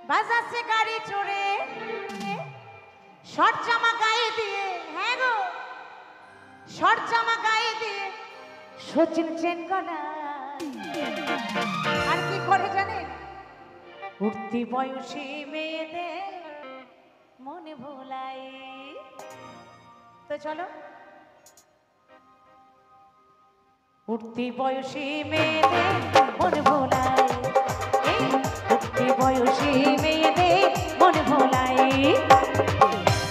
বাজাচ্ছে গাড়ি চড়ে শর্ট জামা গায়ে দিয়ে, হ্যাঁ গো শর্ট জামা গায়ে দিয়ে সচিন চেন করা। আর কি করে জানেন? উঠতি বয়সী মেয়েদের মনে ভোলাই। তো চলো, উঠতি বয়সী মেয়েদের মনে ভোলাই, এই উঠতি বয়সী মেয়েদের মনে ভোলাই।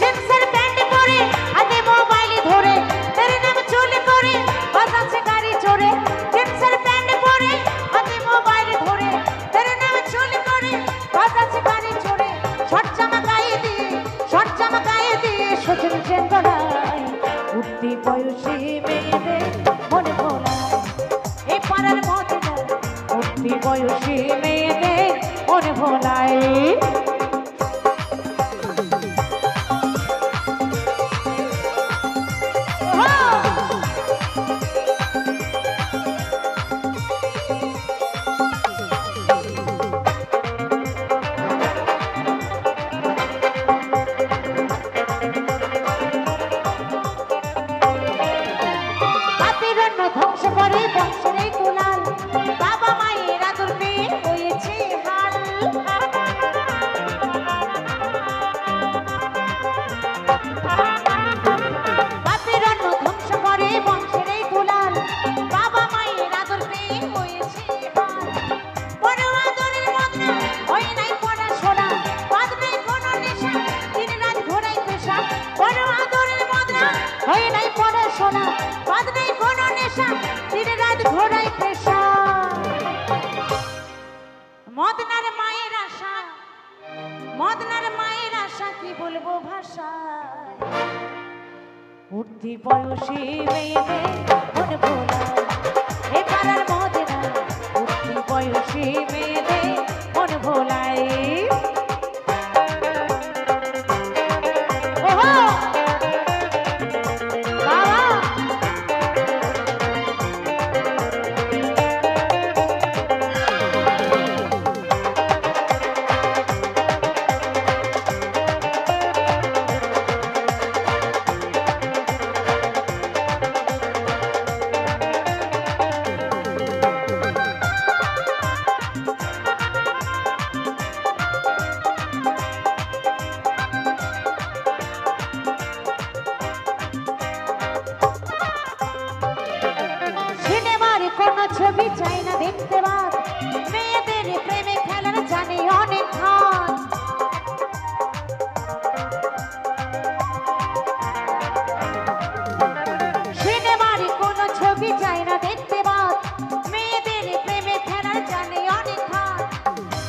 জিন্সের প্যান্ট পরে হাতে মোবাইল ধরে তেরে নাম চলে করে বাজাচ্ছে গাড়ি চড়ে। জিন্সের প্যান্ট পরে হাতে মোবাইল ধরে তেরে নাম চলে করে বাজাচ্ছে গাড়ি চড়ে। শর্ট জামা গায়ে দিয়ে, শর্ট জামা গায়ে দিয়ে সচিন চেন করাই। উঠতি বয়সী মেয়েদের মনে ভোলাই, এই পাড়ার মধ্যে না উঠতি বয়সী মেয়েদের মনে ভোলাই। ধ্বংস করে বংশের এই কুলাল, বাবা মায়ের আদর পেয়ে হয়েছে হাল। বাপের অন্ন ধ্বংস করে বংশের এই কুলাল, বাবা মায়ের আদর পেয়ে হয়েছে হাল। বড় আদরের বদনা হয় নাই পড়াশোনা, বাদ নেই কোনো নেশা, দিন রাত ঘোরাই পেশা। বড় আদরের বদনা হয় নাই পড়াশোনা, বাদ নেই কোনো নেশা, দিন রাত ঘোরাই পেশা। মদনার মায়ের আশা, মদনার মায়ের আশা কি বলবো ভাষায়। উঠতি বয়সী মেয়েদের মনে ভোলাই, এ পাড়ার মদনা উঠতি বয়সী মেয়েদের মনে ভোলাই। ছবি চাই না দেখতে বাদ, মেয়েদের প্রেমে খেলার জানে অনেক হাত। সিনেমার কোন ছবি চাই না দেখতে বাদ, মেয়েদের প্রেমে খেলার জানে অনেক হাত।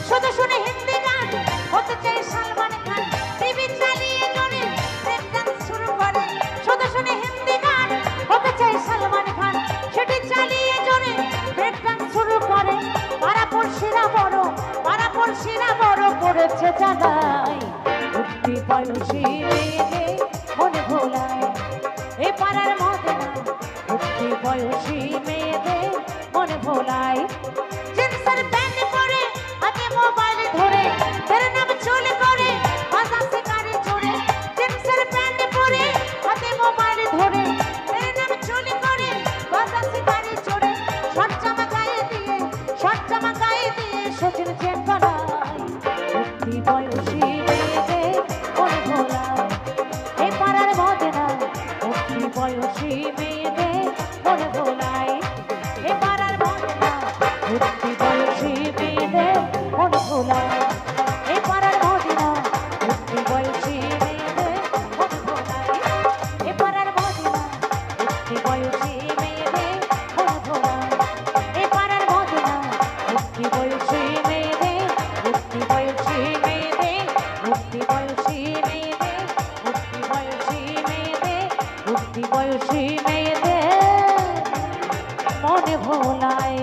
শুধু শুনে হিন্দি গান হতে চাই সালমান খান, টিভি চালিয়ে জোরে ব্রেক ডান্স শুরু করে। শুধু শুনে হিন্দি গান হতে চাই সালমান খান, সেটি চালিয়ে জোরে ব্রেক ডান্স শুরু করে। পাড়াপড়শিরা বড়, পাড়াপড়শিরা বড় করেছে জানাই। উঠতি বয়সী মেয়েদের মনে ভোলাই, এ পাড়ার মদনা উঠতি বয়সী মেয়েদের মনে ভোলাই। জিন্সের প্যান্ট পরে হাতে মোবাইল ধরে তেরে নাম চলে করে বাজাচ্ছে গাড়ি চড়ে। জিন্সের প্যান্ট পরে হাতে মোবাইল ধরে তেরে নাম চলে করে বাজাচ্ছে গাড়ি চড়ে। শর্ট জামা গায়ে দিয়ে, শর্ট জামা গায়ে দিয়ে সচিন চেন করাই। উঠতি বয়সী মেয়েদের মনে ভোলাই, এ পাড়ার মদনা উঠতি বয়সী মেয়েদের মনে ভোলাই। এ পাড়ার মদনা উঠতি বয়সী মেয়েদের মনে ভোলাই। এ পাড়ার মদনা উঠতি বয়সী মেয়েদের মনে ভোলাই। এ পাড়ার মদনা উঠতি বয়সী মেয়েদের মনে ভোলাই। এ পাড়ার মদনা উঠতি বয়সী মেয়েদের, উঠতি বয়সী মেয়েদের, উঠতি বয়সী মেয়েদের, উঠতি বয়সী মেয়েদের, উঠতি বয়সী মেয়েদের মনে ভোলাই।